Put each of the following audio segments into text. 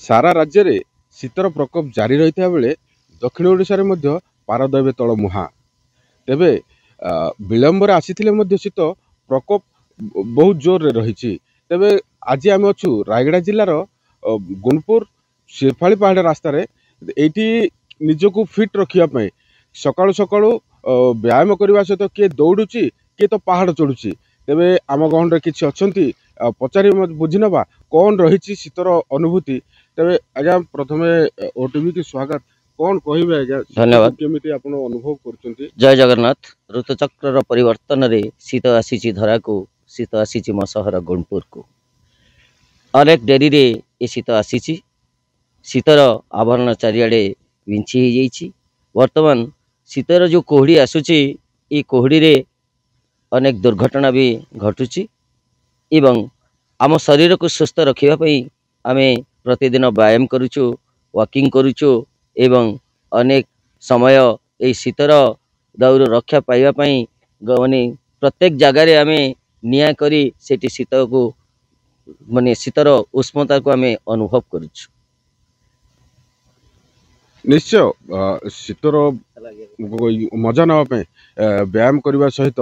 सारा राज्य रे शीतर प्रकोप जारी रही बेले दक्षिण ओडिशा रे मध्य पारद एबे तल मुहा तेबे विलंबर आसी शीत प्रकोप बहुत जोर रे रही। तेबे आज आम अच्छु रायगड़ा जिलार गुणपुर शेफाली पहाड़ रास्तार ये निजक फिट रखापी सकाळु सकाळु व्यायाम करने सहित किए दौड़ुची किए तो पहाड़ चढ़ुची। तेबे आम गहन किसी अच्छा पचारि बुझी नवा कौन रही शीतर अनुभूति। तेबे आज्ञा प्रथम ओटीवी की स्वागत कौन कहे आज्ञा धन्यवाद केमिति आपण अनुभव करछंती। जय जगन्नाथ। ऋतुचक्र परिवर्तन रे शीत आसी धरा को शीत आसी मो सहर गुणपुर को अनेक डेरी रे ये शीत आसी शीतर आवरण चारिआडे विंची हो जाइछि। वर्तमान शीतर जो कोहड़ी आसुची ये कोहड़ी रे अनेक दुर्घटना भी घटुची एवं आम शरीर को सुस्थ रखापी आम प्रतिदिन व्यायाम करुचु वॉकिंग करुचु एवं अनेक समय ये शीतर दाउर रक्षा पाइबापी माने प्रत्येक जगार आम निया करी सेठी शीत को माने शीतर उष्णता को आम अनुभव करुचु। निश्चय शीतर मजा नापे व्यायाम करने सहित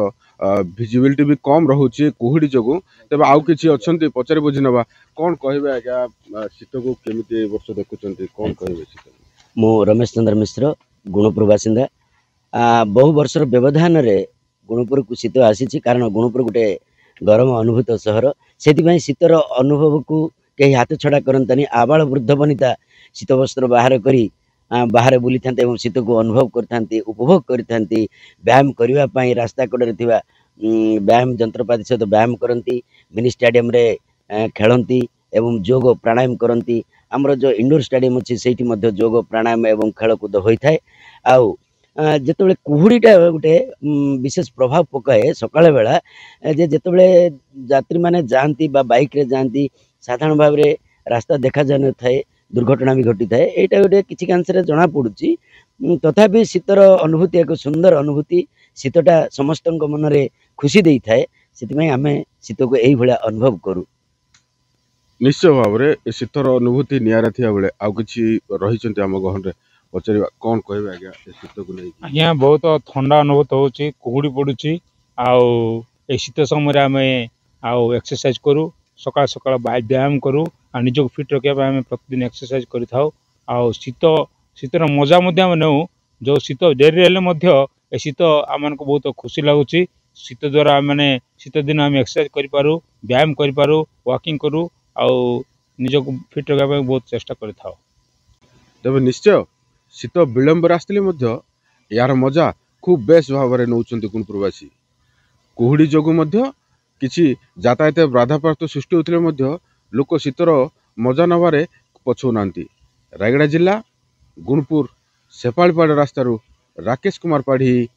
भिजिबिलिटी भी कम रोचे कुहुड़ी जो। तेज आउ कि अच्छा पचारि बुझी नवा कौन कहे आज्ञा शीत को केमी वर्ष देखुं कौन कहे शीत। मु रमेश चंद्र मिश्र गुणपुर बासिंदा। बहु वर्षर व्यवधान रे गुणपुर को शीत आसी कारण गुणपुर गोटे गरम अनुभूत सहर से शीतर अनुभव को कहीं हाथ छड़ा करतानी आबाल वृद्ध बनिता शीत वस्त्र बाहर करी बाहर बुली था शीत को अनुभव करते उपभोग करते व्यायाम करने रास्ता कड़े व्यायाम जंत्रपाति सहित व्यायाम करती मिनी स्टेडियम रे खेलती एवं जोग प्राणायाम करती। आमर जो इंडोर स्टेडियम अच्छी से जोग प्राणायाम एवं खेलकूद होता है। आउ जिते कुहुड़ीटा गोटे विशेष प्रभाव पकाए सकाळ बेला जिते यात्री मैंने जाती बाइक रे जाती साधारण भाव में रास्ता देखा जा न था दुर्घटना भी घटी थाए यहाँ गोटे किसी कांशे जना पड़ी तथापि शीतर अनुभूति एक सुंदर अनुभूति शीतटा समस्त मन में खुशी दे थाए से आम शीत को यही भाया अनुभव करूँ। निश्चय भाव में शीतर अनुभूति निरा थी बेले आउ कि रही आम गहन पचार कौन कहे आज्ञा शीत को नहीं। आज्ञा बहुत ठंडा अनुभूत होची कुहुड़ी पड़ुची आउ शीत समय आम आउ एक्सरसाइज करूँ सकाळ सकाळ व्यायाम करूँ आ निजक फिट रखा आम प्रतिदिन एक्सरसाइज करूँ आउ शीतर मजा नौ जो शीत डेरी हेल्ले शीत आम को बहुत खुशी लगुच शीत द्वारा मैंने शीत दिन आम एक्सरसाइज करूँ व्यायाम करूँ वॉकिंग करूँ आउ निजक फिट रखा बहुत चेष्टा करूँ। तेज निश्चय शीत विलंबर आसते यार मजा खूब बेस भाव में नौ गुणपुरवासी कुहुड़ी जो किसी यातायात बाधाप्राप्त सृष्टि होते लोक शीतर मजा नबारे पछौना। रायगड़ा जिला गुणपुर शेफालीपाड़ रास्तारू राकेश कुमार पाढ़ी